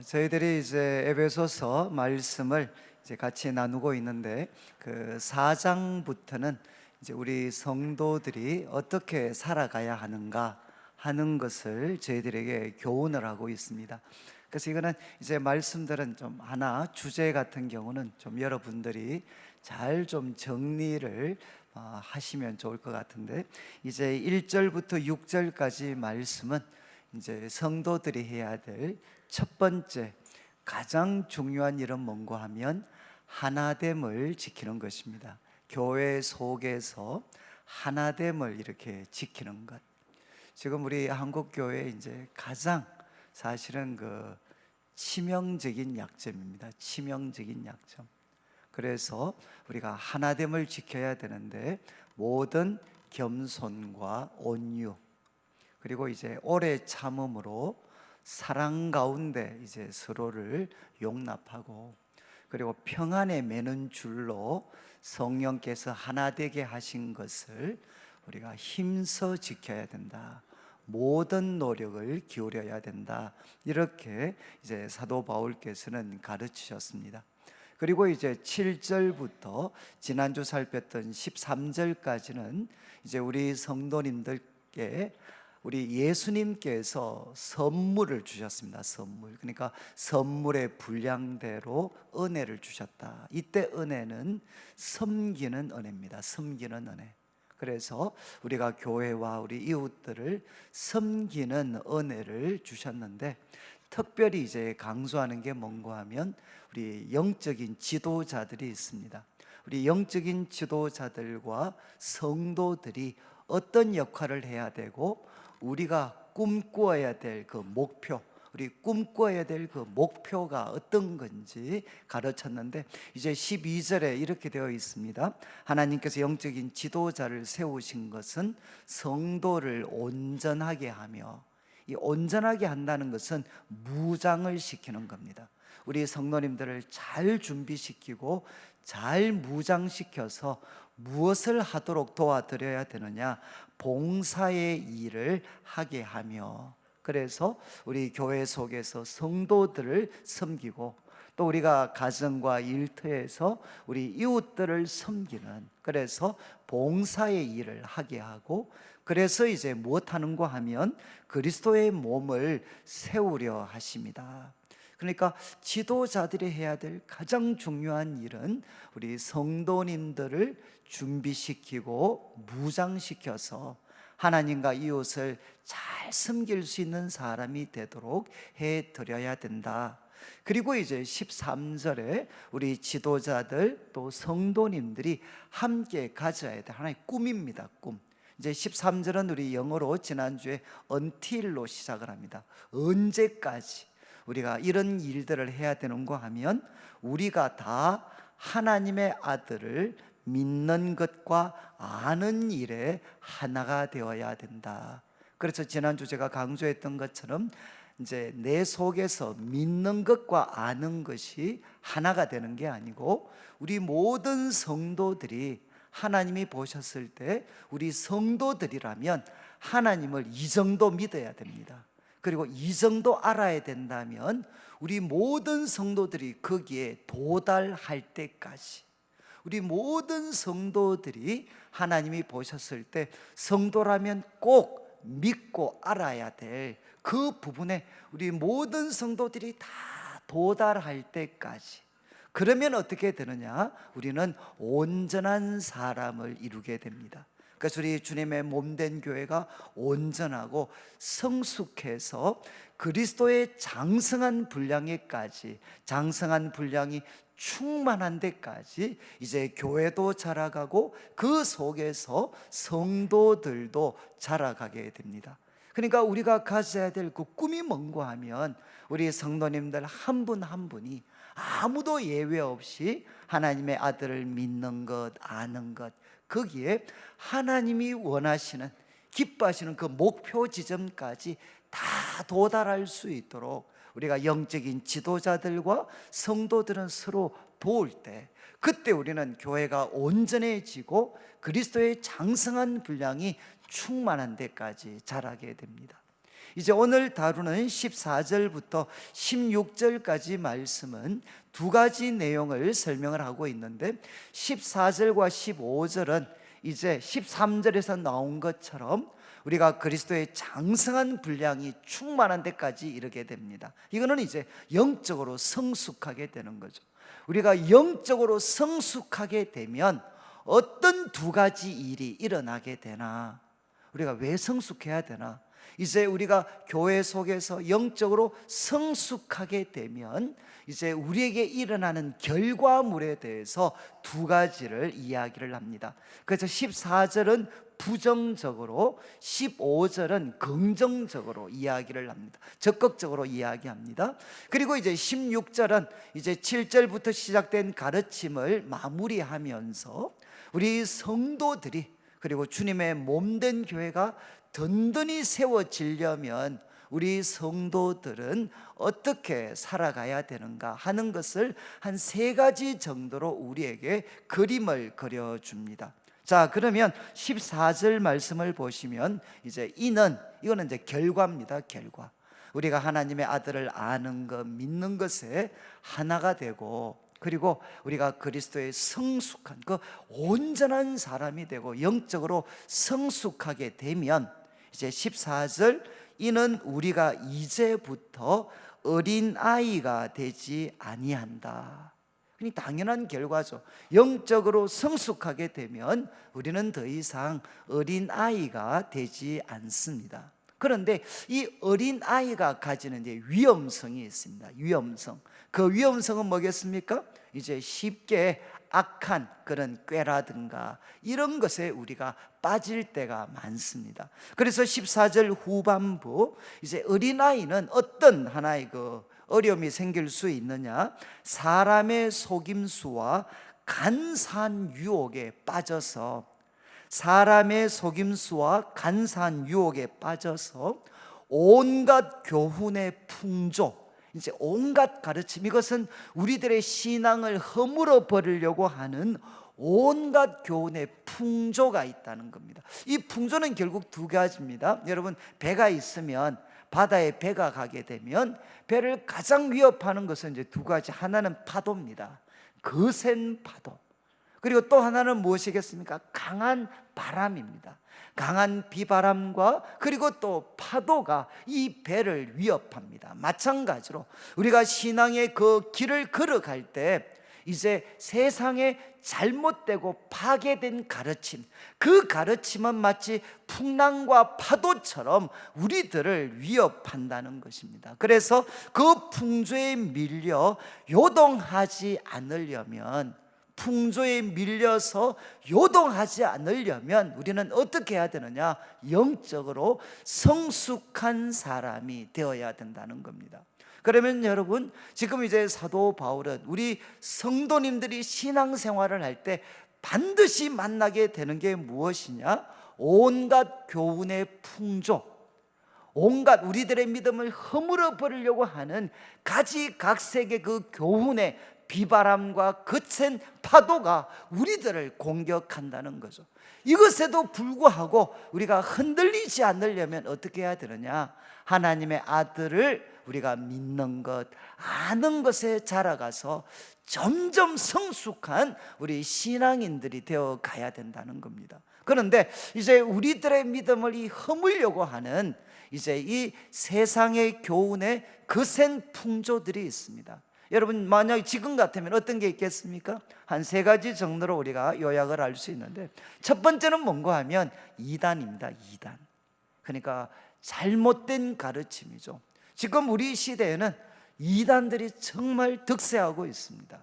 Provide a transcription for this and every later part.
저희들이 이제 에베소서 말씀을 이제 같이 나누고 있는데 그 4장부터는 이제 우리 성도들이 어떻게 살아가야 하는가 하는 것을 저희들에게 교훈을 하고 있습니다. 그래서 이거는 이제 말씀들은 좀 하나 주제 같은 경우는 좀 여러분들이 잘 좀 정리를 하시면 좋을 것 같은데, 이제 1절부터 6절까지 말씀은 이제 성도들이 해야 될 첫 번째 가장 중요한 일은 뭔가 하면 하나됨을 지키는 것입니다. 교회 속에서 하나됨을 이렇게 지키는 것. 지금 우리 한국 교회 이제 가장 사실은 그 치명적인 약점입니다. 치명적인 약점. 그래서 우리가 하나됨을 지켜야 되는데, 모든 겸손과 온유, 그리고 이제 오래 참음으로 사랑 가운데 이제 서로를 용납하고, 그리고 평안에 매는 줄로 성령께서 하나 되게 하신 것을 우리가 힘써 지켜야 된다. 모든 노력을 기울여야 된다. 이렇게 이제 사도 바울께서는 가르치셨습니다. 그리고 이제 7절부터 지난주 살폈던 13절까지는 이제 우리 성도님들께 우리 예수님께서 선물을 주셨습니다. 선물. 그러니까 선물의 분량대로 은혜를 주셨다. 이때 은혜는 섬기는 은혜입니다. 섬기는 은혜. 그래서 우리가 교회와 우리 이웃들을 섬기는 은혜를 주셨는데, 특별히 이제 강조하는 게 뭔가 하면 우리 영적인 지도자들이 있습니다. 우리 영적인 지도자들과 성도들이 어떤 역할을 해야 되고, 우리가 꿈꾸어야 될 그 목표, 우리 꿈꿔야 될 그 목표가 어떤 건지 가르쳤는데, 이제 12절에 이렇게 되어 있습니다. 하나님께서 영적인 지도자를 세우신 것은 성도를 온전하게 하며, 이 온전하게 한다는 것은 무장을 시키는 겁니다. 우리 성도님들을 잘 준비시키고 잘 무장시켜서 무엇을 하도록 도와드려야 되느냐? 봉사의 일을 하게 하며, 그래서 우리 교회 속에서 성도들을 섬기고, 또 우리가 가정과 일터에서 우리 이웃들을 섬기는, 그래서 봉사의 일을 하게 하고, 그래서 이제 무엇하는가 하면 그리스도의 몸을 세우려 하십니다. 그러니까 지도자들이 해야 될 가장 중요한 일은 우리 성도님들을 준비시키고 무장시켜서 하나님과 이웃을 잘 섬길 수 있는 사람이 되도록 해드려야 된다. 그리고 이제 13절에 우리 지도자들 또 성도님들이 함께 가져야 될 하나의 꿈입니다. 꿈. 이제 13절은 우리 영어로 지난주에 until로 시작을 합니다. 언제까지 우리가 이런 일들을 해야 되는가 하면, 우리가 다 하나님의 아들을 믿는 것과 아는 일에 하나가 되어야 된다. 그래서 지난주 제가 강조했던 것처럼 이제 내 속에서 믿는 것과 아는 것이 하나가 되는 게 아니고, 우리 모든 성도들이 하나님이 보셨을 때 우리 성도들이라면 하나님을 이 정도 믿어야 됩니다. 그리고 이 정도 알아야 된다면 우리 모든 성도들이 거기에 도달할 때까지, 우리 모든 성도들이 하나님이 보셨을 때 성도라면 꼭 믿고 알아야 될 그 부분에 우리 모든 성도들이 다 도달할 때까지, 그러면 어떻게 되느냐? 우리는 온전한 사람을 이루게 됩니다. 그래서 우리 주님의 몸된 교회가 온전하고 성숙해서 그리스도의 장성한 분량에까지, 장성한 분량이 충만한 데까지 이제 교회도 자라가고 그 속에서 성도들도 자라가게 됩니다. 그러니까 우리가 가져야 될 그 꿈이 뭔가 하면, 우리 성도님들 한 분 한 분이 아무도 예외 없이 하나님의 아들을 믿는 것, 아는 것, 거기에 하나님이 원하시는, 기뻐하시는 그 목표 지점까지 다 도달할 수 있도록 우리가 영적인 지도자들과 성도들은 서로 도울 때, 그때 우리는 교회가 온전해지고 그리스도의 장성한 분량이 충만한 데까지 자라게 됩니다. 이제 오늘 다루는 14절부터 16절까지 말씀은 두 가지 내용을 설명을 하고 있는데, 14절과 15절은 이제 13절에서 나온 것처럼 우리가 그리스도의 장성한 분량이 충만한 데까지 이르게 됩니다. 이거는 이제 영적으로 성숙하게 되는 거죠. 우리가 영적으로 성숙하게 되면 어떤 두 가지 일이 일어나게 되나? 우리가 왜 성숙해야 되나? 이제 우리가 교회 속에서 영적으로 성숙하게 되면 이제 우리에게 일어나는 결과물에 대해서 두 가지를 이야기를 합니다. 그래서 14절은 부정적으로, 15절은 긍정적으로 이야기를 합니다. 적극적으로 이야기합니다. 그리고 이제 16절은 이제 7절부터 시작된 가르침을 마무리하면서 우리 성도들이, 그리고 주님의 몸된 교회가 든든히 세워지려면 우리 성도들은 어떻게 살아가야 되는가 하는 것을 한 세 가지 정도로 우리에게 그림을 그려줍니다. 자, 그러면 14절 말씀을 보시면 이제 이거는 이제 결과입니다. 결과. 우리가 하나님의 아들을 아는 것, 믿는 것에 하나가 되고, 그리고 우리가 그리스도의 성숙한 그 온전한 사람이 되고 영적으로 성숙하게 되면 이제 14절, 이는 우리가 이제부터 어린아이가 되지 아니한다. 당연한 결과죠. 영적으로 성숙하게 되면 우리는 더 이상 어린아이가 되지 않습니다. 그런데 이 어린아이가 가지는 이제 위험성이 있습니다. 위험성. 그 위험성은 뭐겠습니까? 이제 쉽게 악한 그런 꾀라든가 이런 것에 우리가 빠질 때가 많습니다. 그래서 14절 후반부, 이제 어린아이는 어떤 하나의 그 어려움이 생길 수 있느냐? 사람의 속임수와 간사한 유혹에 빠져서, 사람의 속임수와 간사한 유혹에 빠져서 온갖 교훈의 풍조, 이제 온갖 가르침, 이것은 우리들의 신앙을 허물어 버리려고 하는 온갖 교훈의 풍조가 있다는 겁니다. 이 풍조는 결국 두 가지입니다. 여러분, 배가 있으면, 바다에 배가 가게 되면 배를 가장 위협하는 것은 이제 두 가지. 하나는 파도입니다. 거센 파도. 그리고 또 하나는 무엇이겠습니까? 강한 바람입니다. 강한 비바람과 그리고 또 파도가 이 배를 위협합니다. 마찬가지로 우리가 신앙의 그 길을 걸어갈 때 이제 세상에 잘못되고 파괴된 가르침, 그 가르침은 마치 풍랑과 파도처럼 우리들을 위협한다는 것입니다. 그래서 그 풍조에 밀려 요동하지 않으려면, 풍조에 밀려서 요동하지 않으려면 우리는 어떻게 해야 되느냐? 영적으로 성숙한 사람이 되어야 된다는 겁니다. 그러면 여러분, 지금 이제 사도 바울은 우리 성도님들이 신앙생활을 할 때 반드시 만나게 되는 게 무엇이냐? 온갖 교훈의 풍조, 온갖 우리들의 믿음을 허물어 버리려고 하는 가지각색의 그 교훈의 비바람과 거센 파도가 우리들을 공격한다는 거죠. 이것에도 불구하고 우리가 흔들리지 않으려면 어떻게 해야 되느냐? 하나님의 아들을 우리가 믿는 것, 아는 것에 자라가서 점점 성숙한 우리 신앙인들이 되어 가야 된다는 겁니다. 그런데 이제 우리들의 믿음을 허물려고 하는 이제 이 세상의 교훈의 거센 풍조들이 있습니다. 여러분, 만약 지금 같으면 어떤 게 있겠습니까? 한 세 가지 정도로 우리가 요약을 할 수 있는데, 첫 번째는 뭔가 하면 이단입니다. 이단. 그러니까 잘못된 가르침이죠. 지금 우리 시대에는 이단들이 정말 득세하고 있습니다.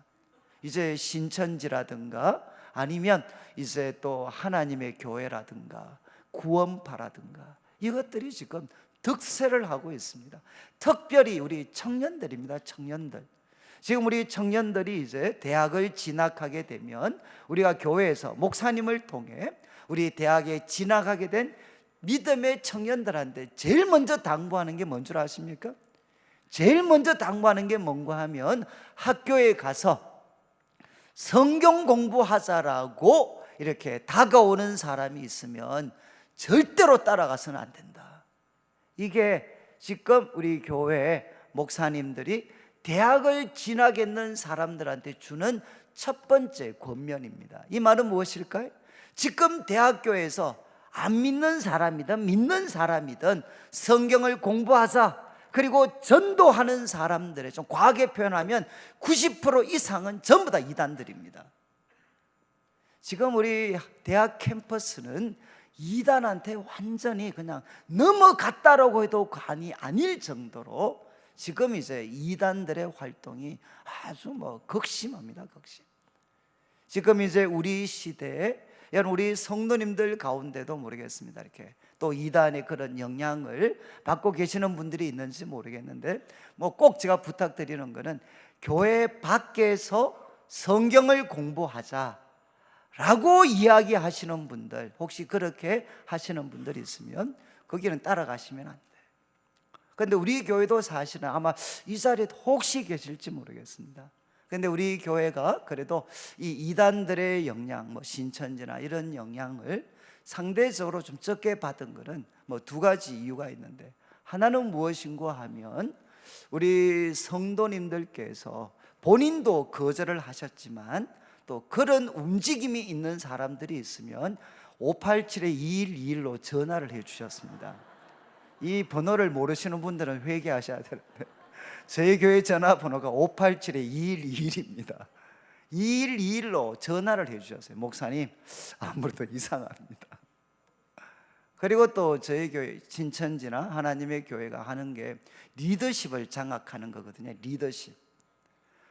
이제 신천지라든가 아니면 이제 또 하나님의 교회라든가 구원파라든가 이것들이 지금 득세를 하고 있습니다. 특별히 우리 청년들입니다. 청년들. 지금 우리 청년들이 이제 대학을 진학하게 되면 우리가 교회에서 목사님을 통해 우리 대학에 진학하게 된 믿음의 청년들한테 제일 먼저 당부하는 게 뭔 줄 아십니까? 제일 먼저 당부하는 게 뭔가 하면 학교에 가서 성경 공부하자라고 이렇게 다가오는 사람이 있으면 절대로 따라가서는 안 된다. 이게 지금 우리 교회 목사님들이 대학을 진학했는 사람들한테 주는 첫 번째 권면입니다. 이 말은 무엇일까요? 지금 대학교에서 안 믿는 사람이든 믿는 사람이든 성경을 공부하자, 그리고 전도하는 사람들의, 좀 과하게 표현하면 90% 이상은 전부 다 이단들입니다. 지금 우리 대학 캠퍼스는 이단한테 완전히 그냥 넘어갔다라고 해도 과언이 아닐 정도로 지금 이제 이단들의 활동이 아주 극심합니다. 극심. 지금 이제 우리 시대에, 여러분 우리 성도님들 가운데도 모르겠습니다, 이렇게 또 이단의 그런 영향을 받고 계시는 분들이 있는지 모르겠는데, 꼭 제가 부탁드리는 거는 교회 밖에서 성경을 공부하자 라고 이야기하시는 분들, 혹시 그렇게 하시는 분들이 있으면 거기는 따라가시면 안 돼요. 그런데 우리 교회도 사실은 아마 이 자리에 혹시 계실지 모르겠습니다. 그런데 우리 교회가 그래도 이 이단들의 영향, 신천지나 이런 영향을 상대적으로 좀 적게 받은 것은 두 가지 이유가 있는데, 하나는 무엇인가 하면 우리 성도님들께서 본인도 거절을 하셨지만 또 그런 움직임이 있는 사람들이 있으면 587-2121로 전화를 해 주셨습니다. 이 번호를 모르시는 분들은 회개하셔야 되는데, 저희 교회 전화번호가 587-2121입니다 2121로 전화를 해 주셨어요. 목사님, 아무래도 이상합니다. 그리고 또 저희 교회 신천지나 하나님의 교회가 하는 게 리더십을 장악하는 거거든요. 리더십.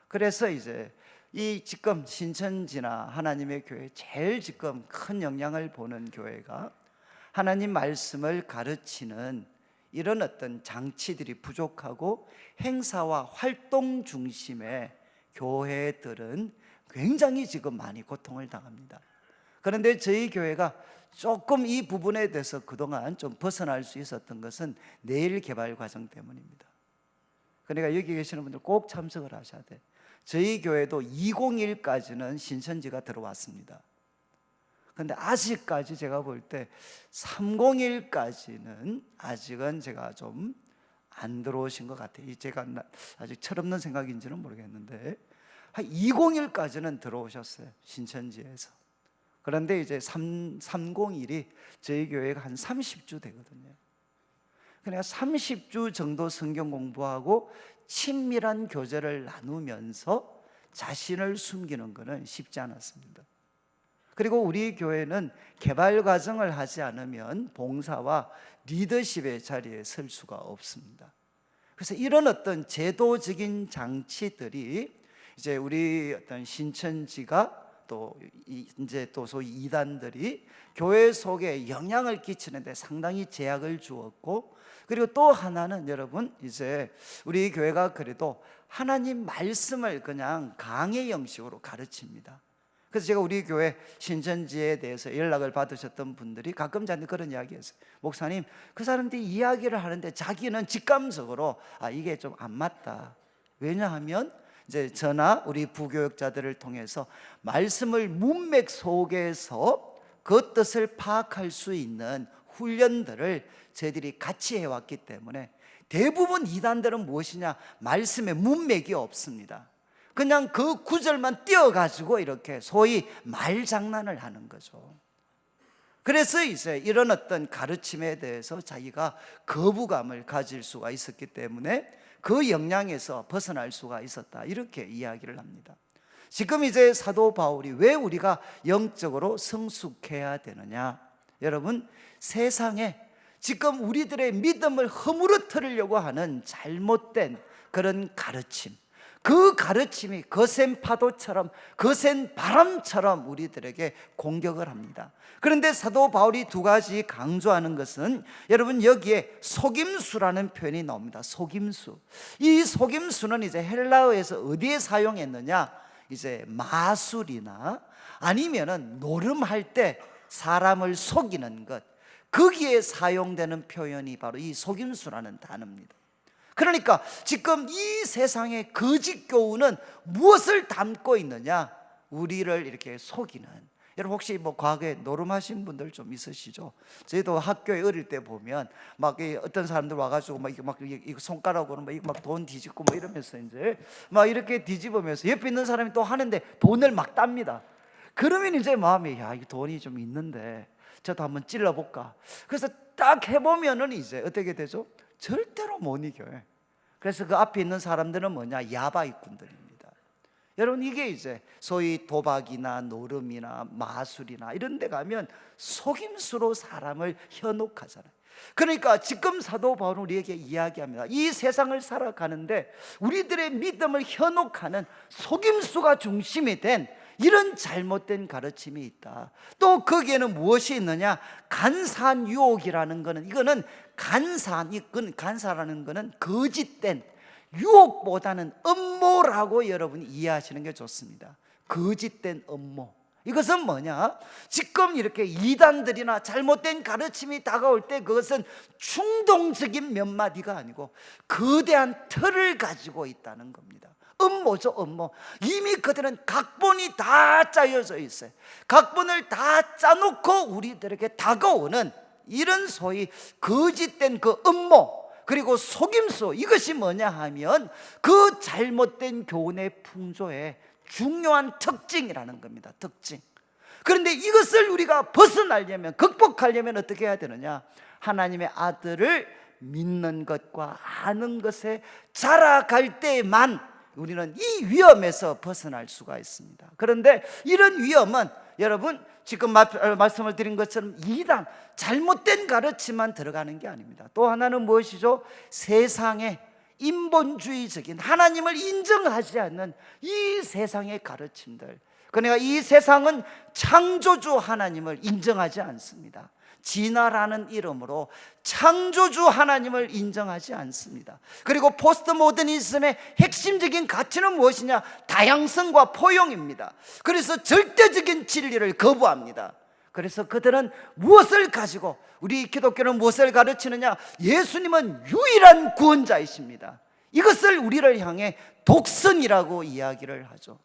그래서 이제 이 지금 신천지나 하나님의 교회 제일 지금 큰 영향을 보는 교회가 하나님 말씀을 가르치는 이런 어떤 장치들이 부족하고 행사와 활동 중심의 교회들은 굉장히 지금 많이 고통을 당합니다. 그런데 저희 교회가 조금 이 부분에 대해서 그동안 좀 벗어날 수 있었던 것은 내일 개발 과정 때문입니다. 그러니까 여기 계시는 분들 꼭 참석을 하셔야 돼요. 저희 교회도 2021까지는 신천지가 들어왔습니다. 그런데 아직까지 제가 볼 때 301까지는 아직은 제가 좀 안 들어오신 것 같아요. 제가 아직 철없는 생각인지는 모르겠는데 한 201까지는 들어오셨어요, 신천지에서. 그런데 이제 301이 저희 교회가 한 30주 되거든요. 그러니까 30주 정도 성경 공부하고 친밀한 교제를 나누면서 자신을 숨기는 것은 쉽지 않았습니다. 그리고 우리 교회는 개발 과정을 하지 않으면 봉사와 리더십의 자리에 설 수가 없습니다. 그래서 이런 어떤 제도적인 장치들이 이제 우리 어떤 신천지가 또 이제 또 소위 이단들이 교회 속에 영향을 끼치는데 상당히 제약을 주었고, 그리고 또 하나는 여러분 이제 우리 교회가 그래도 하나님 말씀을 그냥 강의 형식으로 가르칩니다. 그래서 제가 우리 교회 신천지에 대해서 연락을 받으셨던 분들이 가끔 저한테 그런 이야기했어요. 목사님, 그 사람들이 이야기를 하는데 자기는 직감적으로 이게 좀 안 맞다. 왜냐하면 이제 저나 우리 부교육자들을 통해서 말씀을 문맥 속에서 그 뜻을 파악할 수 있는 훈련들을 저희들이 같이 해왔기 때문에 대부분 이단들은 무엇이냐? 말씀에 문맥이 없습니다. 그냥 그 구절만 띄어가지고 이렇게 소위 말장난을 하는 거죠. 그래서 이제 이런 어떤 가르침에 대해서 자기가 거부감을 가질 수가 있었기 때문에 그 영향에서 벗어날 수가 있었다, 이렇게 이야기를 합니다. 지금 이제 사도 바울이 왜 우리가 영적으로 성숙해야 되느냐? 여러분, 세상에 지금 우리들의 믿음을 허물어뜨리려고 하는 잘못된 그런 가르침, 그 가르침이 거센 파도처럼 거센 바람처럼 우리들에게 공격을 합니다. 그런데 사도 바울이 두 가지 강조하는 것은, 여러분 여기에 속임수라는 표현이 나옵니다. 속임수. 이 속임수는 이제 헬라어에서 어디에 사용했느냐? 이제 마술이나 아니면은 노름할 때 사람을 속이는 것, 거기에 사용되는 표현이 바로 이 속임수라는 단어입니다. 그러니까 지금 이 세상의 거짓 교훈은 무엇을 담고 있느냐? 우리를 이렇게 속이는, 여러분 혹시 뭐 과거에 노름하신 분들 좀 있으시죠? 저희도 학교에 어릴 때 보면 막 어떤 사람들 와가지고 막 손가락으로 막 돈 뒤집고 뭐 이러면서 이제 막 이렇게 뒤집으면서 옆에 있는 사람이 또 하는데 돈을 막 땁니다. 그러면 이제 마음이 야, 이 돈이 좀 있는데 저도 한번 찔러볼까. 그래서 딱 해보면은 이제 어떻게 되죠? 절대로 못 이겨요. 그래서 그 앞에 있는 사람들은 뭐냐? 야바이꾼들입니다. 여러분 이게 이제 소위 도박이나 노름이나 마술이나 이런 데 가면 속임수로 사람을 현혹하잖아요. 그러니까 지금 사도 바울은 우리에게 이야기합니다. 이 세상을 살아가는데 우리들의 믿음을 현혹하는 속임수가 중심이 된 이런 잘못된 가르침이 있다. 또 거기에는 무엇이 있느냐? 간사한 유혹이라는 거는, 이거는 간사라는 거는 거짓된 유혹보다는 음모라고 여러분이 이해하시는 게 좋습니다. 거짓된 음모. 이것은 뭐냐? 지금 이렇게 이단들이나 잘못된 가르침이 다가올 때 그것은 충동적인 몇 마디가 아니고 거대한 틀을 가지고 있다는 겁니다. 음모죠, 음모. 이미 그들은 각본이 다 짜여져 있어요. 각본을 다 짜놓고 우리들에게 다가오는 이런 소위 거짓된 그 음모, 그리고 속임수, 이것이 뭐냐 하면 그 잘못된 교훈의 풍조의 중요한 특징이라는 겁니다. 특징. 그런데 이것을 우리가 벗어나려면, 극복하려면 어떻게 해야 되느냐? 하나님의 아들을 믿는 것과 아는 것에 자라갈 때만 우리는 이 위험에서 벗어날 수가 있습니다. 그런데 이런 위험은 여러분 지금 말씀을 드린 것처럼 이단, 잘못된 가르침만 들어가는 게 아닙니다. 또 하나는 무엇이죠? 세상의 인본주의적인, 하나님을 인정하지 않는 이 세상의 가르침들. 그러니까 이 세상은 창조주 하나님을 인정하지 않습니다. 진화라는 이름으로 창조주 하나님을 인정하지 않습니다. 그리고 포스트 모더니즘의 핵심적인 가치는 무엇이냐? 다양성과 포용입니다. 그래서 절대적인 진리를 거부합니다. 그래서 그들은 무엇을 가지고, 우리 기독교는 무엇을 가르치느냐? 예수님은 유일한 구원자이십니다. 이것을 우리를 향해 독선이라고 이야기를 하죠.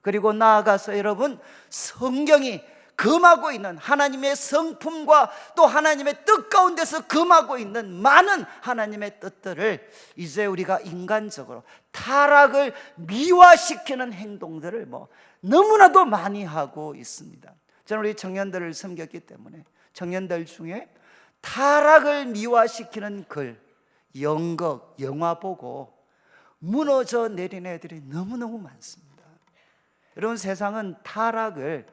그리고 나아가서 여러분, 성경이 금하고 있는 하나님의 성품과 또 하나님의 뜻 가운데서 금하고 있는 많은 하나님의 뜻들을 이제 우리가 인간적으로 타락을 미화시키는 행동들을 너무나도 많이 하고 있습니다. 저는 우리 청년들을 섬겼기 때문에 청년들 중에 타락을 미화시키는 글, 연극, 영화 보고 무너져 내린 애들이 너무너무 많습니다. 여러분, 세상은 타락을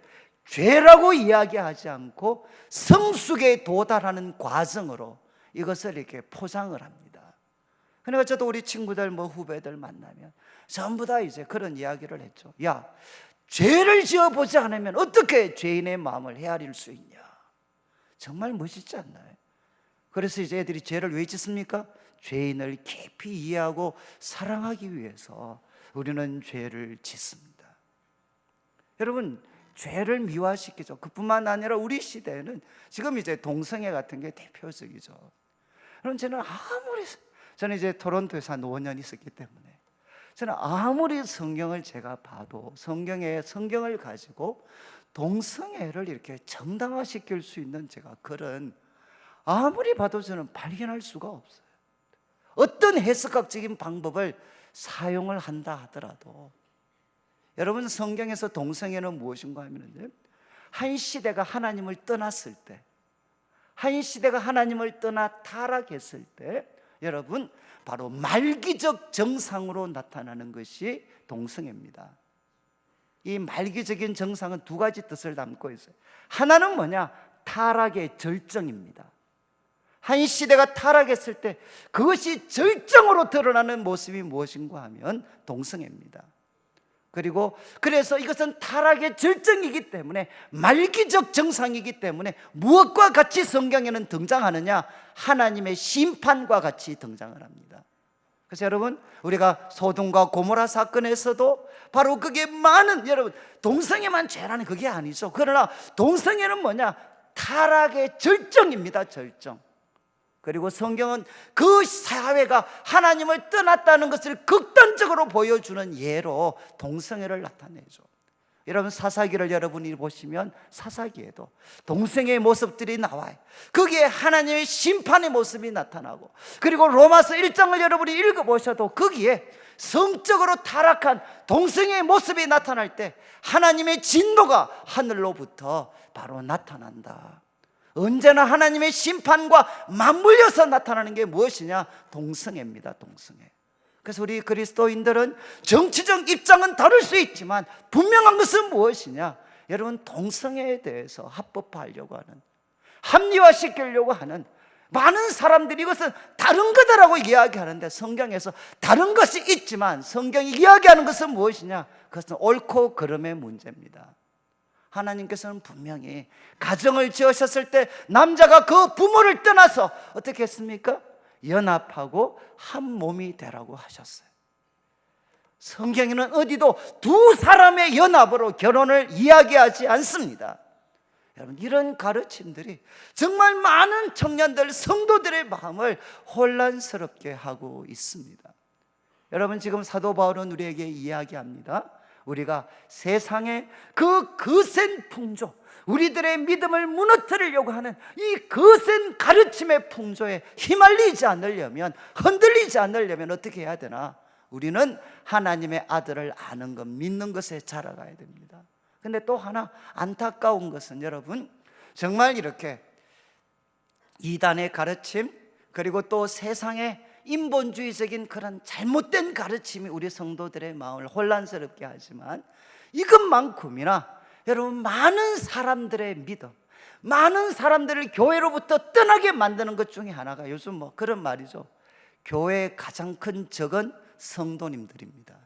죄라고 이야기하지 않고 성숙에 도달하는 과정으로 이것을 이렇게 포장을 합니다. 그러니까 저도 우리 친구들 후배들 만나면 전부 다 이제 그런 이야기를 했죠. 야, 죄를 지어보지 않으면 어떻게 죄인의 마음을 헤아릴 수 있냐. 정말 멋있지 않나요? 그래서 이제 애들이 죄를 왜 짓습니까? 죄인을 깊이 이해하고 사랑하기 위해서 우리는 죄를 짓습니다. 여러분, 죄를 미화시키죠. 그뿐만 아니라 우리 시대에는 지금 이제 동성애 같은 게 대표적이죠. 그럼 저는 이제 토론토에서 한 5년 있었기 때문에 저는 아무리 성경을 제가 봐도 성경을 가지고 동성애를 이렇게 정당화시킬 수 있는 제가 글은 아무리 봐도 저는 발견할 수가 없어요. 어떤 해석학적인 방법을 사용을 한다 하더라도 여러분, 성경에서 동성애는 무엇인가 하면 한 시대가 하나님을 떠났을 때, 한 시대가 하나님을 떠나 타락했을 때 여러분 바로 말기적 정상으로 나타나는 것이 동성애입니다. 이 말기적인 정상은 두 가지 뜻을 담고 있어요. 하나는 뭐냐? 타락의 절정입니다. 한 시대가 타락했을 때 그것이 절정으로 드러나는 모습이 무엇인가 하면 동성애입니다. 그래서 이것은 타락의 절정이기 때문에, 말기적 정상이기 때문에 무엇과 같이 성경에는 등장하느냐? 하나님의 심판과 같이 등장을 합니다. 그래서 여러분, 우리가 소돔과 고모라 사건에서도 바로 그게 많은, 여러분, 동성애만 죄라는 그게 아니죠. 그러나 동성애는 뭐냐? 타락의 절정입니다. 절정. 그리고 성경은 그 사회가 하나님을 떠났다는 것을 극단적으로 보여주는 예로 동성애를 나타내죠. 여러분 사사기를 여러분이 보시면 사사기에도 동성애의 모습들이 나와요. 거기에 하나님의 심판의 모습이 나타나고, 그리고 로마서 1장을 여러분이 읽어보셔도 거기에 성적으로 타락한 동성애의 모습이 나타날 때 하나님의 진노가 하늘로부터 바로 나타난다. 언제나 하나님의 심판과 맞물려서 나타나는 게 무엇이냐? 동성애입니다. 동성애. 그래서 우리 그리스도인들은 정치적 입장은 다를 수 있지만 분명한 것은 무엇이냐? 여러분, 동성애에 대해서 합법화하려고 하는, 합리화시키려고 하는 많은 사람들이 이것은 다른 거다라고 이야기하는데, 성경에서 다른 것이 있지만 성경이 이야기하는 것은 무엇이냐? 그것은 옳고 그름의 문제입니다. 하나님께서는 분명히 가정을 지으셨을 때 남자가 그 부모를 떠나서 어떻게 했습니까? 연합하고 한 몸이 되라고 하셨어요. 성경에는 어디도 두 사람의 연합으로 결혼을 이야기하지 않습니다. 여러분, 이런 가르침들이 정말 많은 청년들, 성도들의 마음을 혼란스럽게 하고 있습니다. 여러분, 지금 사도 바울은 우리에게 이야기합니다. 우리가 세상의 그 거센 풍조, 우리들의 믿음을 무너뜨리려고 하는 이 거센 가르침의 풍조에 휘말리지 않으려면, 흔들리지 않으려면 어떻게 해야 되나? 우리는 하나님의 아들을 아는 것, 믿는 것에 자라가야 됩니다. 근데 또 하나 안타까운 것은, 여러분, 정말 이렇게 이단의 가르침, 그리고 또 세상의 인본주의적인 그런 잘못된 가르침이 우리 성도들의 마음을 혼란스럽게 하지만, 이것만큼이나 여러분, 많은 사람들의 믿음, 많은 사람들을 교회로부터 떠나게 만드는 것 중에 하나가, 요즘 뭐 그런 말이죠, 교회의 가장 큰 적은 성도님들입니다.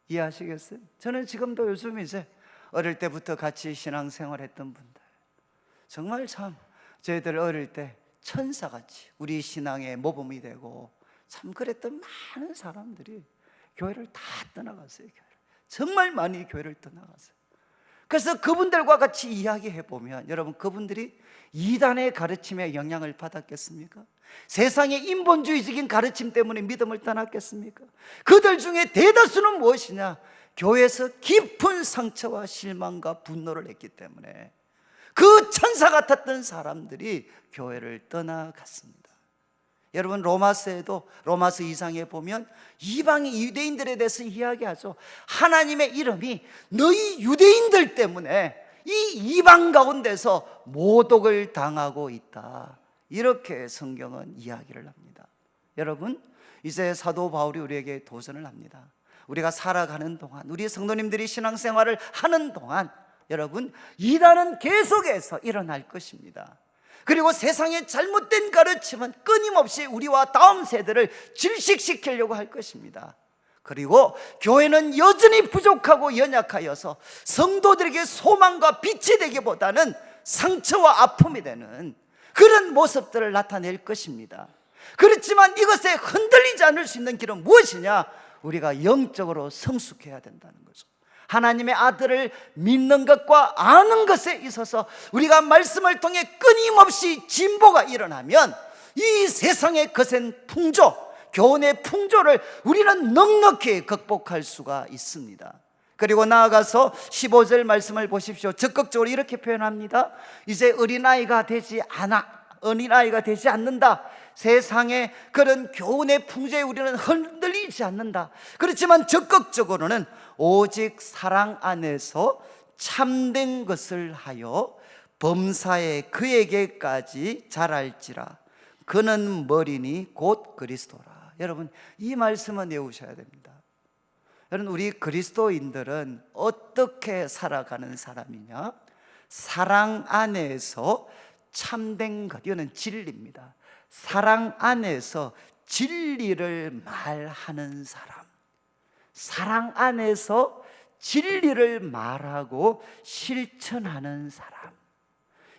이해하시겠어요? 저는 지금도 요즘 이제 어릴 때부터 같이 신앙생활 했던 분들, 정말 참 저희들 어릴 때 천사같이 우리 신앙의 모범이 되고 참 그랬던 많은 사람들이 교회를 다 떠나갔어요. 정말 많이 교회를 떠나갔어요. 그래서 그분들과 같이 이야기해 보면, 여러분, 그분들이 이단의 가르침에 영향을 받았겠습니까? 세상의 인본주의적인 가르침 때문에 믿음을 떠났겠습니까? 그들 중에 대다수는 무엇이냐? 교회에서 깊은 상처와 실망과 분노를 했기 때문에 그 천사 같았던 사람들이 교회를 떠나갔습니다. 여러분, 로마서에도, 로마서 2장에 보면 이방인 유대인들에 대해서 이야기하죠. 하나님의 이름이 너희 유대인들 때문에 이 이방 가운데서 모독을 당하고 있다, 이렇게 성경은 이야기를 합니다. 여러분, 이제 사도 바울이 우리에게 도전을 합니다. 우리가 살아가는 동안, 우리 성도님들이 신앙생활을 하는 동안, 여러분, 이단은 계속해서 일어날 것입니다. 그리고 세상의 잘못된 가르침은 끊임없이 우리와 다음 세대를 질식시키려고 할 것입니다. 그리고 교회는 여전히 부족하고 연약하여서 성도들에게 소망과 빛이 되기보다는 상처와 아픔이 되는 그런 모습들을 나타낼 것입니다. 그렇지만 이것에 흔들리지 않을 수 있는 길은 무엇이냐? 우리가 영적으로 성숙해야 된다는 거죠. 하나님의 아들을 믿는 것과 아는 것에 있어서 우리가 말씀을 통해 끊임없이 진보가 일어나면 이 세상의 거센 풍조, 교훈의 풍조를 우리는 넉넉히 극복할 수가 있습니다. 그리고 나아가서 15절 말씀을 보십시오. 적극적으로 이렇게 표현합니다. 이제 어린아이가 되지 않는다. 세상의 그런 교훈의 풍조에 우리는 흔들리지 않는다. 그렇지만 적극적으로는 오직 사랑 안에서 참된 것을 하여 범사에 그에게까지 자랄지라. 그는 머리니 곧 그리스도라. 여러분, 이 말씀은 외우셔야 됩니다. 여러분, 우리 그리스도인들은 어떻게 살아가는 사람이냐? 사랑 안에서 참된 것, 이거는 진리입니다. 사랑 안에서 진리를 말하는 사람, 사랑 안에서 진리를 말하고 실천하는 사람,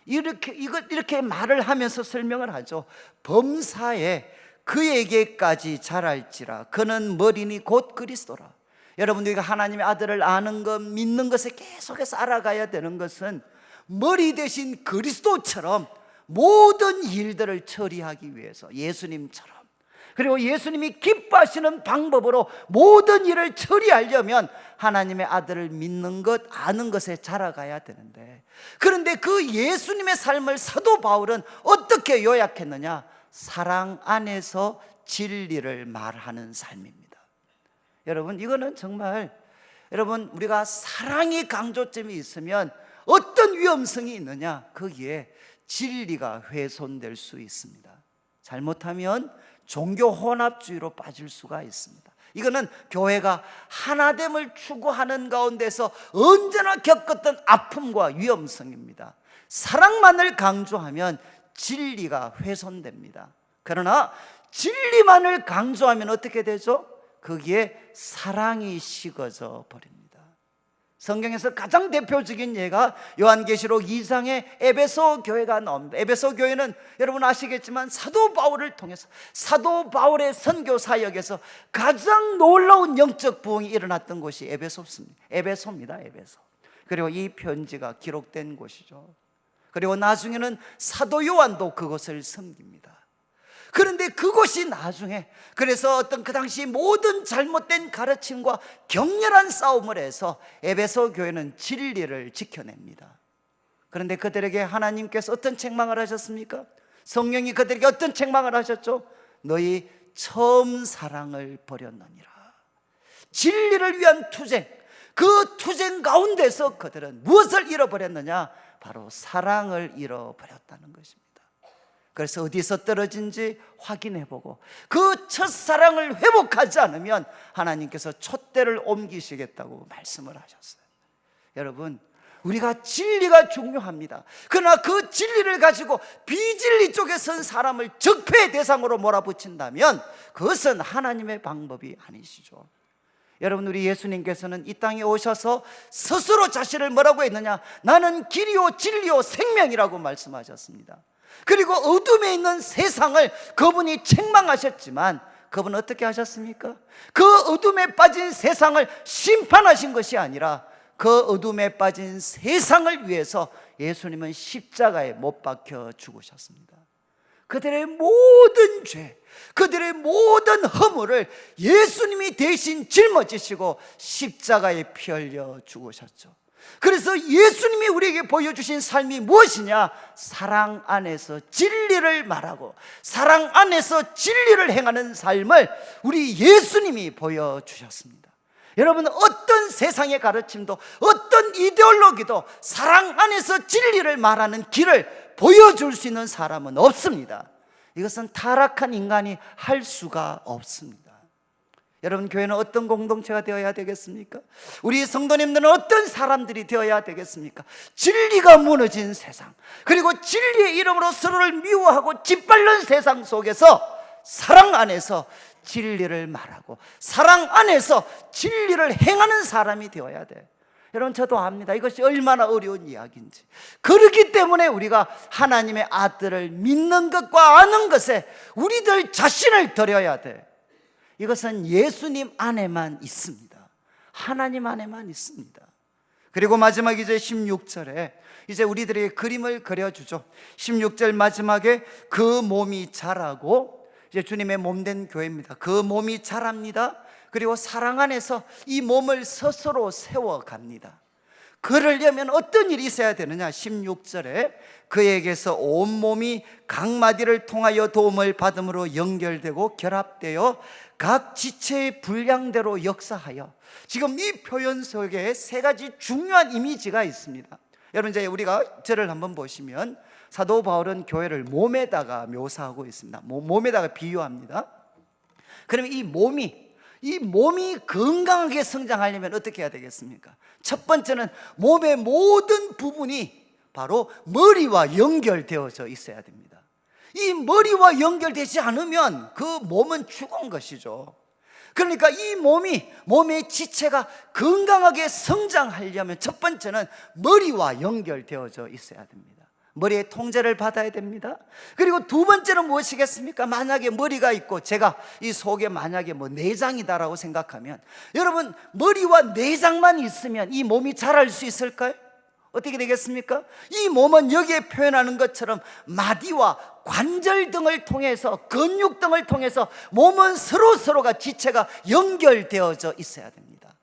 이렇게 말을 하면서 설명을 하죠. 범사에 그에게까지 자랄지라. 그는 머리니 곧 그리스도라. 여러분, 우리가 하나님의 아들을 아는 것, 믿는 것에 계속해서 알아가야 되는 것은 머리 대신 그리스도처럼 모든 일들을 처리하기 위해서, 예수님처럼 그리고 예수님이 기뻐하시는 방법으로 모든 일을 처리하려면 하나님의 아들을 믿는 것, 아는 것에 자라가야 되는데, 그런데 그 예수님의 삶을 사도 바울은 어떻게 요약했느냐? 사랑 안에서 진리를 말하는 삶입니다. 여러분, 이거는 정말, 여러분, 우리가 사랑의 강조점이 있으면 어떤 위험성이 있느냐? 거기에 진리가 훼손될 수 있습니다. 잘못하면 종교 혼합주의로 빠질 수가 있습니다. 이거는 교회가 하나됨을 추구하는 가운데서 언제나 겪었던 아픔과 위험성입니다. 사랑만을 강조하면 진리가 훼손됩니다. 그러나 진리만을 강조하면 어떻게 되죠? 거기에 사랑이 식어져 버립니다. 성경에서 가장 대표적인 예가 요한계시록 2장의 에베소 교회가 나옵니다. 에베소 교회는 여러분 아시겠지만 사도 바울을 통해서, 사도 바울의 선교 사역에서 가장 놀라운 영적 부흥이 일어났던 곳이 에베소입니다. 에베소. 그리고 이 편지가 기록된 곳이죠. 그리고 나중에는 사도 요한도 그곳을 섬깁니다. 그런데 그곳이 나중에, 그래서 어떤 그 당시 모든 잘못된 가르침과 격렬한 싸움을 해서 에베소 교회는 진리를 지켜냅니다. 그런데 그들에게 하나님께서 어떤 책망을 하셨습니까? 성령이 그들에게 어떤 책망을 하셨죠? 너희 처음 사랑을 버렸느니라. 진리를 위한 투쟁, 그 투쟁 가운데서 그들은 무엇을 잃어버렸느냐? 바로 사랑을 잃어버렸다는 것입니다. 그래서 어디서 떨어진지 확인해보고 그 첫사랑을 회복하지 않으면 하나님께서 촛대를 옮기시겠다고 말씀을 하셨어요. 여러분, 우리가 진리가 중요합니다. 그러나 그 진리를 가지고 비진리 쪽에 선 사람을 적폐의 대상으로 몰아붙인다면 그것은 하나님의 방법이 아니시죠. 여러분, 우리 예수님께서는 이 땅에 오셔서 스스로 자신을 뭐라고 했느냐? 나는 길이요 진리요 생명이라고 말씀하셨습니다. 그리고 어둠에 있는 세상을 그분이 책망하셨지만 그분은 어떻게 하셨습니까? 그 어둠에 빠진 세상을 심판하신 것이 아니라 그 어둠에 빠진 세상을 위해서 예수님은 십자가에 못 박혀 죽으셨습니다. 그들의 모든 죄, 그들의 모든 허물을 예수님이 대신 짊어지시고 십자가에 피 흘려 죽으셨죠. 그래서 예수님이 우리에게 보여주신 삶이 무엇이냐? 사랑 안에서 진리를 말하고 사랑 안에서 진리를 행하는 삶을 우리 예수님이 보여주셨습니다. 여러분, 어떤 세상의 가르침도 어떤 이데올로기도 사랑 안에서 진리를 말하는 길을 보여줄 수 있는 사람은 없습니다. 이것은 타락한 인간이 할 수가 없습니다. 여러분, 교회는 어떤 공동체가 되어야 되겠습니까? 우리 성도님들은 어떤 사람들이 되어야 되겠습니까? 진리가 무너진 세상, 그리고 진리의 이름으로 서로를 미워하고 짓밟는 세상 속에서 사랑 안에서 진리를 말하고 사랑 안에서 진리를 행하는 사람이 되어야 돼. 여러분, 저도 압니다. 이것이 얼마나 어려운 이야기인지. 그렇기 때문에 우리가 하나님의 아들을 믿는 것과 아는 것에 우리들 자신을 드려야 돼. 이것은 예수님 안에만 있습니다. 하나님 안에만 있습니다. 그리고 마지막 이제 16절에 이제 우리들에게 그림을 그려주죠. 16절 마지막에 그 몸이 자라고, 이제 주님의 몸된 교회입니다. 그 몸이 자랍니다. 그리고 사랑 안에서 이 몸을 스스로 세워갑니다. 그러려면 어떤 일이 있어야 되느냐? 16절에 그에게서 온몸이 각 마디를 통하여 도움을 받음으로 연결되고 결합되어 각 지체의 분량대로 역사하여. 지금 이 표현 속에 세 가지 중요한 이미지가 있습니다. 여러분, 이제 우리가 저를 한번 보시면 사도 바울은 교회를 몸에다가 묘사하고 있습니다. 몸에다가 비유합니다. 그러면 이 몸이 건강하게 성장하려면 어떻게 해야 되겠습니까? 첫 번째는 몸의 모든 부분이 바로 머리와 연결되어져 있어야 됩니다. 이 머리와 연결되지 않으면 그 몸은 죽은 것이죠. 그러니까 이 몸의 지체가 건강하게 성장하려면 첫 번째는 머리와 연결되어져 있어야 됩니다. 머리의 통제를 받아야 됩니다. 그리고 두 번째는 무엇이겠습니까? 만약에 머리가 있고 제가 이 속에 만약에 내장이다라고 생각하면, 여러분, 머리와 내장만 있으면 이 몸이 자랄 수 있을까요? 어떻게 되겠습니까? 이 몸은 여기에 표현하는 것처럼 마디와 관절 등을 통해서, 근육 등을 통해서 몸은 서로가 지체가 연결되어져 있어야 됩니다.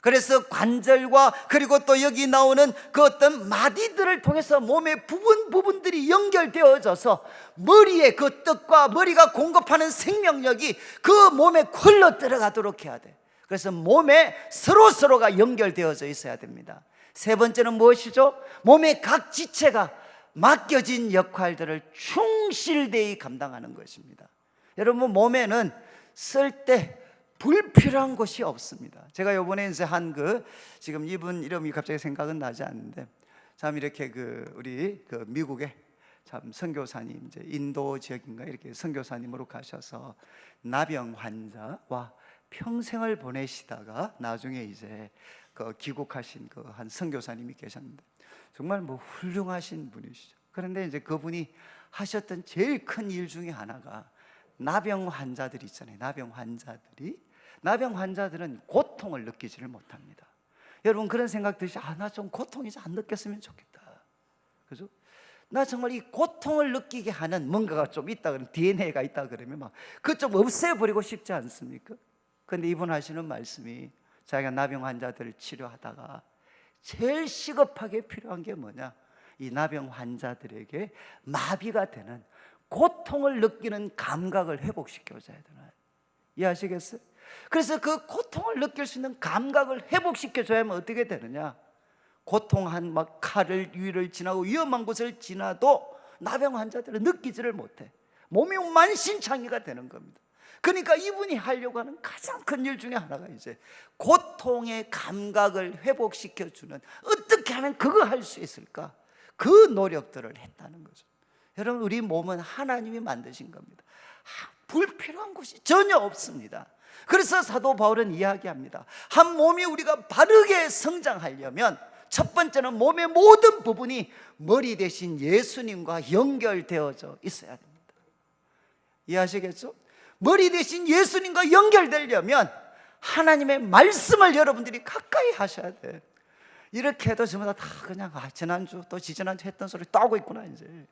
그래서 관절과 그리고 또 여기 나오는 그 어떤 마디들을 통해서 몸의 부분들이 연결되어져서 머리에 그 뜻과 머리가 공급하는 생명력이 그 몸에 흘러 들어가도록 해야 돼. 그래서 몸에 서로가 연결되어져 있어야 됩니다. 세 번째는 무엇이죠? 몸의 각 지체가 맡겨진 역할들을 충실되이 감당하는 것입니다. 여러분, 몸에는 쓸 때 불필요한 것이 없습니다. 제가 요번에 이제 지금 이분 이름이 갑자기 생각은 나지 않는데, 참 이렇게 우리 미국에 참 선교사님, 이제 인도 지역인가 이렇게 선교사님으로 가셔서 나병 환자와 평생을 보내시다가 나중에 이제 귀국하신 한 선교사님이 계셨는데, 정말 훌륭하신 분이시죠. 그런데 이제 그분이 하셨던 제일 큰 일 중에 하나가 나병 환자들이 있잖아요. 나병 환자들은 고통을 느끼지를 못합니다. 여러분, 그런 생각 드시죠? 나 좀 고통 이제 안 느꼈으면 좋겠다. 그죠? 나 정말 이 고통을 느끼게 하는 뭔가가 좀 있다 그러면, DNA가 있다 그러면 그거 좀 없애버리고 싶지 않습니까? 그런데 이분 하시는 말씀이, 자기가 나병 환자들을 치료하다가 제일 시급하게 필요한 게 뭐냐? 이 나병 환자들에게 마비가 되는 고통을 느끼는 감각을 회복시켜줘야 되나? 이해하시겠어요? 그래서 그 고통을 느낄 수 있는 감각을 회복시켜줘야 하면 어떻게 되느냐? 고통한 칼을 위를 지나고 위험한 곳을 지나도 나병 환자들은 느끼지를 못해. 몸이 만신창이가 되는 겁니다. 그러니까 이분이 하려고 하는 가장 큰 일 중에 하나가 이제 고통의 감각을 회복시켜주는, 어떻게 하면 그거 할 수 있을까? 그 노력들을 했다는 거죠. 여러분, 우리 몸은 하나님이 만드신 겁니다. 불필요한 것이 전혀 없습니다. 그래서 사도 바울은 이야기합니다. 한 몸이 우리가 바르게 성장하려면 첫 번째는 몸의 모든 부분이 머리 대신 예수님과 연결되어져 있어야 됩니다. 이해하시겠죠? 머리 대신 예수님과 연결되려면 하나님의 말씀을 여러분들이 가까이 하셔야 돼. 이렇게 해도 전부 다 그냥 지난주 또 지지난주 했던 소리 또 하고 있구나. 이제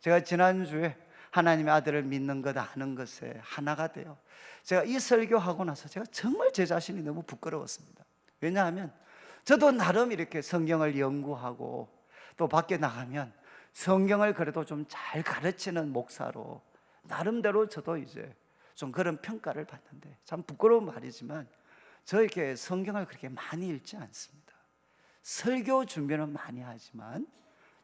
제가 지난주에 하나님의 아들을 믿는 것, 아는 것에 하나가 돼요. 제가 이 설교하고 나서 제가 정말 제 자신이 너무 부끄러웠습니다. 왜냐하면 저도 나름 이렇게 성경을 연구하고 또 밖에 나가면 성경을 그래도 좀 잘 가르치는 목사로 나름대로 저도 이제 좀 그런 평가를 받는데, 참 부끄러운 말이지만 저에게 성경을 그렇게 많이 읽지 않습니다. 설교 준비는 많이 하지만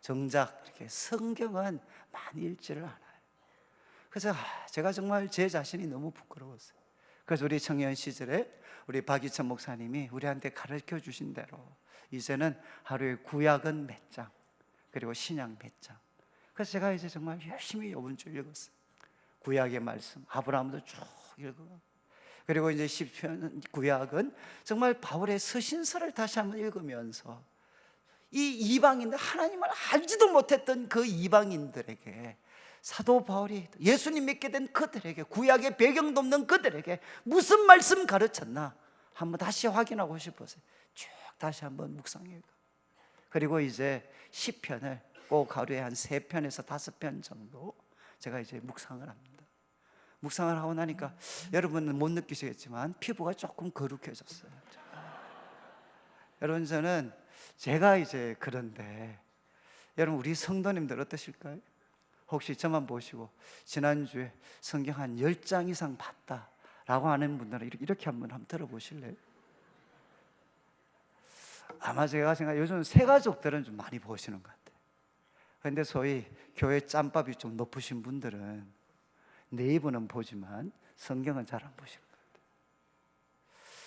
정작 이렇게 성경은 많이 읽지를 않아요. 그래서 제가 정말 제 자신이 너무 부끄러웠어요. 그래서 우리 청년 시절에 우리 박이천 목사님이 우리한테 가르쳐 주신 대로 이제는 하루에 구약은 몇 장, 그리고 신약 몇 장. 그래서 제가 이제 정말 열심히 이번 주 읽었어요. 구약의 말씀, 아브라함도 쭉 읽어. 그리고 이제 시편, 구약은 정말 바울의 서신서를 다시 한번 읽으면서 이 이방인들, 하나님을 알지도 못했던 그 이방인들에게 사도 바울이 예수님 믿게 된 그들에게, 구약의 배경도 없는 그들에게 무슨 말씀 가르쳤나 한번 다시 확인하고 싶어서 쭉 다시 한번 묵상해요. 그리고 이제 시편을 꼭 하루에 한 3편에서 5편 정도 제가 이제 묵상을 합니다. 묵상을 하고 나니까 여러분은 못 느끼시겠지만 피부가 조금 거룩해졌어요. 여러분, 저는 제가 이제 그런데 여러분, 우리 성도님들 어떠실까요? 혹시 저만 보시고 지난주에 성경 한 10장 이상 봤다라고 하는 분들은 이렇게 한번 들어보실래요? 아마 제가 생각 요즘 새가족들은 좀 많이 보시는 것 같아요. 그런데 소위 교회 짬밥이 좀 높으신 분들은 네이버는 보지만 성경은 잘 안 보시는 것 같아요.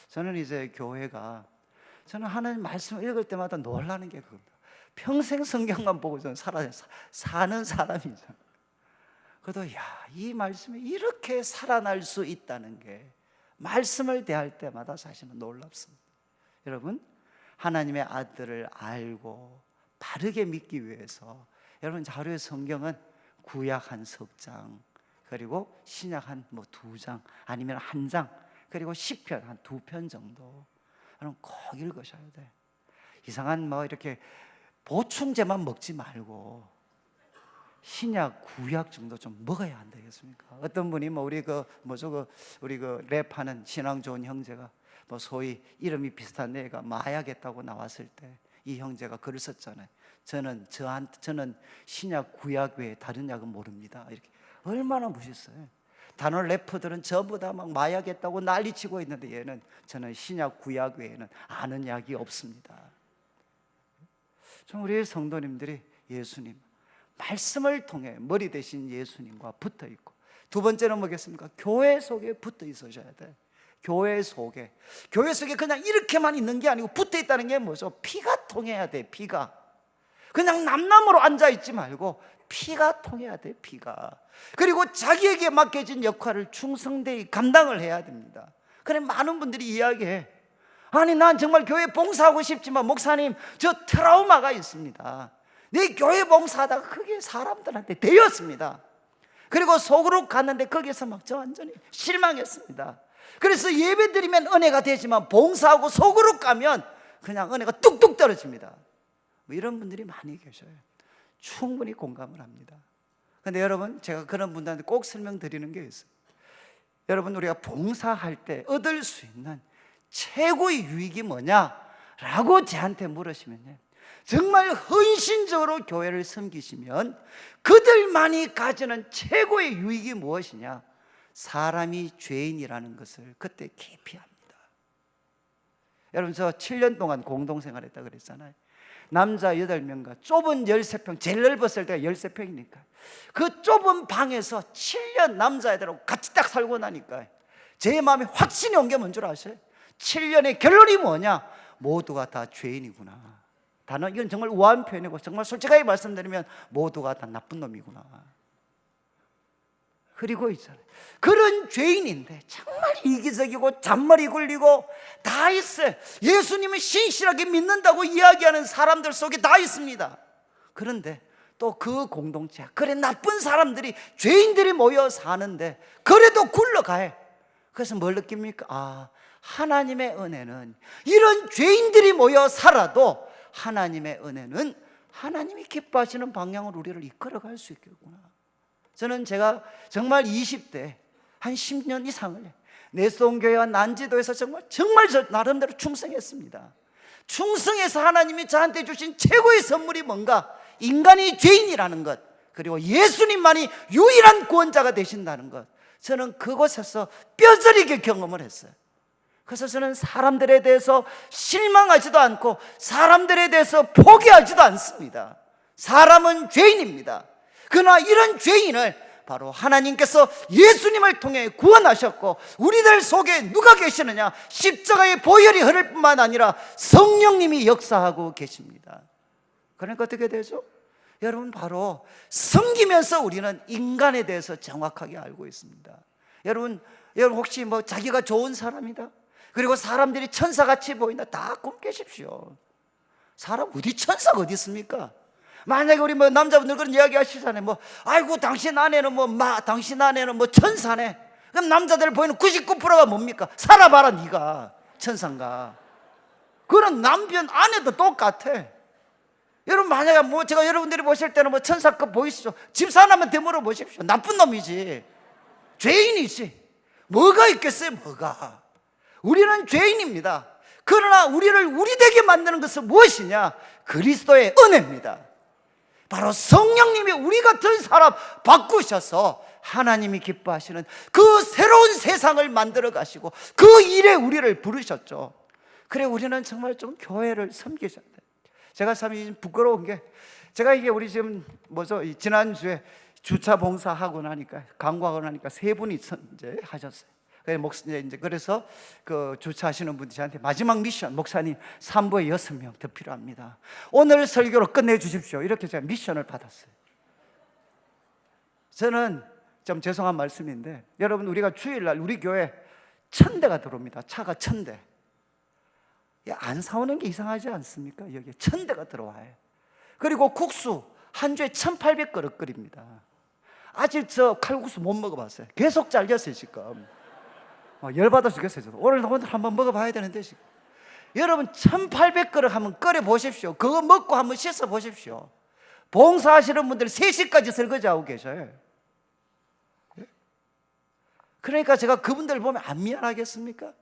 저는 이제 교회가, 저는 하나님 말씀을 읽을 때마다 놀라는 게 그겁니다. 평생 성경만 보고 저는 사는 사람이죠. 그래도 이 말씀이 이렇게 살아날 수 있다는 게 말씀을 대할 때마다 사실은 놀랍습니다. 여러분, 하나님의 아들을 알고 바르게 믿기 위해서 여러분, 하루에 성경은 구약 한 석 장, 그리고 신약 한 2장, 아니면 1장, 그리고 시편 한 2편 정도 여러분 꼭 읽으셔야 돼. 이상한 뭐 이렇게 보충제만 먹지 말고 신약 구약 정도 좀 먹어야 안 되겠습니까? 어떤 분이 뭐 우리 우리 랩하는 신앙 좋은 형제가 뭐 소위 이름이 비슷한 애가 마약했다고 나왔을 때 이 형제가 글을 썼잖아요. 저는 신약 구약 외에 다른 약은 모릅니다. 이렇게 얼마나 멋있어요. 단원 래퍼들은 전부 다 막 마약했다고 난리치고 있는데 저는 신약 구약 외에는 아는 약이 없습니다. 좀 우리 성도님들이 예수님 말씀을 통해 머리 대신 예수님과 붙어 있고, 두 번째는 뭐겠습니까? 교회 속에 붙어 있으셔야 돼. 교회 속에 그냥 이렇게만 있는 게 아니고 붙어 있다는 게 뭐죠? 피가 통해야 돼. 피가 그냥 남남으로 앉아 있지 말고 피가 통해야 돼. 피가. 그리고 자기에게 맡겨진 역할을 충성되이 감당을 해야 됩니다. 그래 많은 분들이 이야기해. 아니 난 정말 교회 봉사하고 싶지만 목사님 저 트라우마가 있습니다. 내 교회 봉사하다가 그게 사람들한테 되었습니다. 그리고 속으로 갔는데 거기서 막 저 완전히 실망했습니다. 그래서 예배 드리면 은혜가 되지만 봉사하고 속으로 가면 그냥 은혜가 뚝뚝 떨어집니다. 뭐 이런 분들이 많이 계셔요. 충분히 공감을 합니다. 그런데 여러분, 제가 그런 분들한테 꼭 설명드리는 게 있어요. 여러분, 우리가 봉사할 때 얻을 수 있는 최고의 유익이 뭐냐라고 저한테 물으시면요, 정말 헌신적으로 교회를 섬기시면 그들만이 가지는 최고의 유익이 무엇이냐? 사람이 죄인이라는 것을 그때 깊이 합니다. 여러분, 저 7년 동안 공동생활했다 그랬잖아요. 남자 8명과 좁은 13평, 제일 넓었을 때가 13평이니까 그 좁은 방에서 7년 남자애들하고 같이 딱 살고 나니까 제 마음에 확신이 온 게 뭔 줄 아세요? 7년의 결론이 뭐냐? 모두가 다 죄인이구나. 단어, 이건 정말 우아한 표현이고 정말 솔직하게 말씀드리면 모두가 다 나쁜 놈이구나. 그리고 있잖아요, 그런 죄인인데 정말 이기적이고 잔머리 굴리고 다 있어요. 예수님을 신실하게 믿는다고 이야기하는 사람들 속에 다 있습니다. 그런데 또 그 공동체, 그래 나쁜 사람들이, 죄인들이 모여 사는데 그래도 굴러가요. 그래서 뭘 느낍니까? 아, 하나님의 은혜는 이런 죄인들이 모여 살아도 하나님의 은혜는 하나님이 기뻐하시는 방향으로 우리를 이끌어갈 수 있겠구나. 저는 제가 정말 20대 한 10년 이상을 내송교회와 난지도에서 정말 저 나름대로 충성했습니다. 충성해서 하나님이 저한테 주신 최고의 선물이 뭔가? 인간이 죄인이라는 것, 그리고 예수님만이 유일한 구원자가 되신다는 것, 저는 그곳에서 뼈저리게 경험을 했어요. 그래서 저는 사람들에 대해서 실망하지도 않고 사람들에 대해서 포기하지도 않습니다. 사람은 죄인입니다. 그러나 이런 죄인을 바로 하나님께서 예수님을 통해 구원하셨고, 우리들 속에 누가 계시느냐? 십자가의 보혈이 흐를 뿐만 아니라 성령님이 역사하고 계십니다. 그러니까 어떻게 되죠? 여러분, 바로 섬기면서 우리는 인간에 대해서 정확하게 알고 있습니다. 여러분 혹시 뭐 자기가 좋은 사람이다, 그리고 사람들이 천사같이 보인다, 다 꿈 깨십시오. 사람 어디 천사가 어디 있습니까? 만약에 우리 뭐 남자분들 그런 이야기 하시잖아요. 뭐 아이고 당신 아내는 당신 아내는 천사네. 그럼 남자들 보이는 99%가 뭡니까? 살아봐라 네가 천사인가. 그런 남편 아내도 똑같아. 여러분, 만약에 제가 여러분들이 보실 때는 천사급 보이시죠? 집사람한테 물어보십시오. 나쁜 놈이지, 죄인이지. 뭐가 있겠어요? 뭐가? 우리는 죄인입니다. 그러나 우리를 우리 되게 만드는 것은 무엇이냐? 그리스도의 은혜입니다. 바로 성령님이 우리 같은 사람 바꾸셔서 하나님이 기뻐하시는 그 새로운 세상을 만들어 가시고 그 일에 우리를 부르셨죠. 그래, 우리는 정말 좀 교회를 섬기셔야 돼요. 제가 참 부끄러운 게, 제가 이게 우리 지금 지난주에 주차 봉사하고 나니까, 강구하고 나니까 3분이 이제 하셨어요. 그래서 그 주차하시는 분이 저한테 마지막 미션, 목사님 3부에 6명 더 필요합니다, 오늘 설교로 끝내주십시오, 이렇게 제가 미션을 받았어요. 저는 좀 죄송한 말씀인데, 여러분, 우리가 주일날 우리 교회 1000대가 들어옵니다. 차가 1000대. 안 사오는 게 이상하지 않습니까? 여기에 1000대가 들어와요. 그리고 국수 한 주에 1800그릇 끓입니다. 아직 저 칼국수 못 먹어봤어요. 계속 잘렸어요 지금. 열받아 죽겠어요. 저도. 오늘 한번 먹어봐야 되는데 지금. 여러분 1800그릇 한번 끓여 보십시오. 그거 먹고 한번 씻어 보십시오. 봉사하시는 분들 3시까지 설거지하고 계셔요. 그러니까 제가 그분들 보면 안 미안하겠습니까?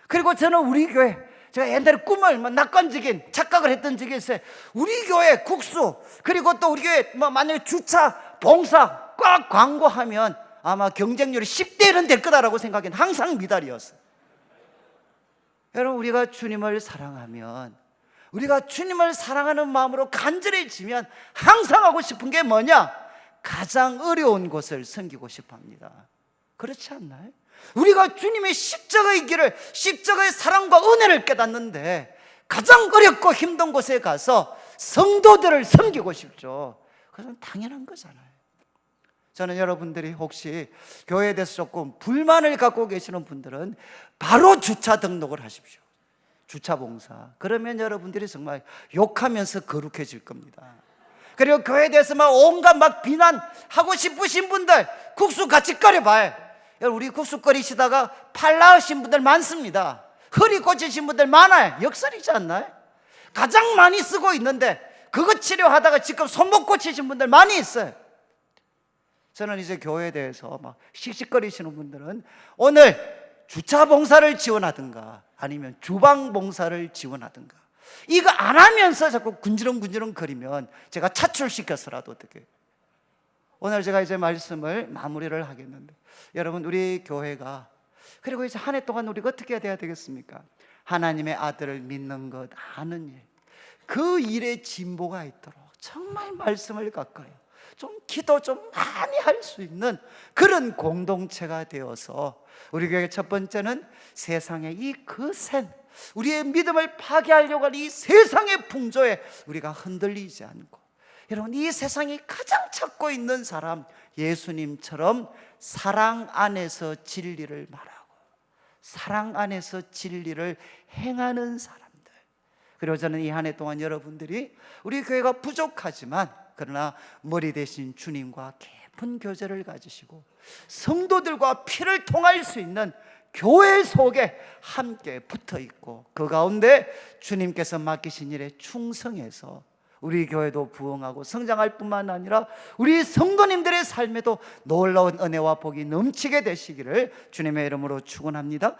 그리고 저는 우리 교회, 제가 옛날에 꿈을 낙관적인 착각을 했던 적이 있어요. 우리 교회 국수, 그리고 또 우리 교회 만약에 주차, 봉사 꽉 광고하면 아마 경쟁률이 10대 1은 될 거다라고 생각했는데 항상 미달이었어요. 여러분, 우리가 주님을 사랑하면, 우리가 주님을 사랑하는 마음으로 간절해지면 항상 하고 싶은 게 뭐냐? 가장 어려운 곳을 섬기고 싶어 합니다. 그렇지 않나요? 우리가 주님의 십자가의 길을, 십자가의 사랑과 은혜를 깨닫는데 가장 어렵고 힘든 곳에 가서 성도들을 섬기고 싶죠. 그건 당연한 거잖아요. 저는 여러분들이 혹시 교회에 대해서 조금 불만을 갖고 계시는 분들은 바로 주차 등록을 하십시오. 주차 봉사. 그러면 여러분들이 정말 욕하면서 거룩해질 겁니다. 그리고 교회에 대해서 온갖 비난하고 싶으신 분들 국수 같이 끓여봐요. 우리 국수 끓이시다가 팔 나으신 분들 많습니다. 허리 꽂히신 분들 많아요. 역설이지 않나요? 가장 많이 쓰고 있는데 그거 치료하다가 지금 손목 꽂히신 분들 많이 있어요. 저는 이제 교회에 대해서 씩씩거리시는 분들은 오늘 주차 봉사를 지원하든가 아니면 주방 봉사를 지원하든가, 이거 안 하면서 자꾸 군지렁군지렁 거리면 제가 차출시켜서라도 어떻게. 오늘 제가 이제 말씀을 마무리를 하겠는데, 여러분, 우리 교회가, 그리고 이제 한 해 동안 우리가 어떻게 해야 되겠습니까? 하나님의 아들을 믿는 것, 아는 일, 그 일에 진보가 있도록 정말 말씀을 가까이, 좀 기도 좀 많이 할 수 있는 그런 공동체가 되어서, 우리 교회 첫 번째는 세상의 이 거센 우리의 믿음을 파괴하려고 하는 이 세상의 풍조에 우리가 흔들리지 않고, 여러분, 이 세상이 가장 찾고 있는 사람, 예수님처럼 사랑 안에서 진리를 말하고 사랑 안에서 진리를 행하는 사람들. 그리고 저는 이 한 해 동안 여러분들이 우리 교회가 부족하지만 그러나 머리 대신 주님과 깊은 교제를 가지시고 성도들과 피를 통할 수 있는 교회 속에 함께 붙어 있고, 그 가운데 주님께서 맡기신 일에 충성해서 우리 교회도 부흥하고 성장할 뿐만 아니라 우리 성도님들의 삶에도 놀라운 은혜와 복이 넘치게 되시기를 주님의 이름으로 축원합니다.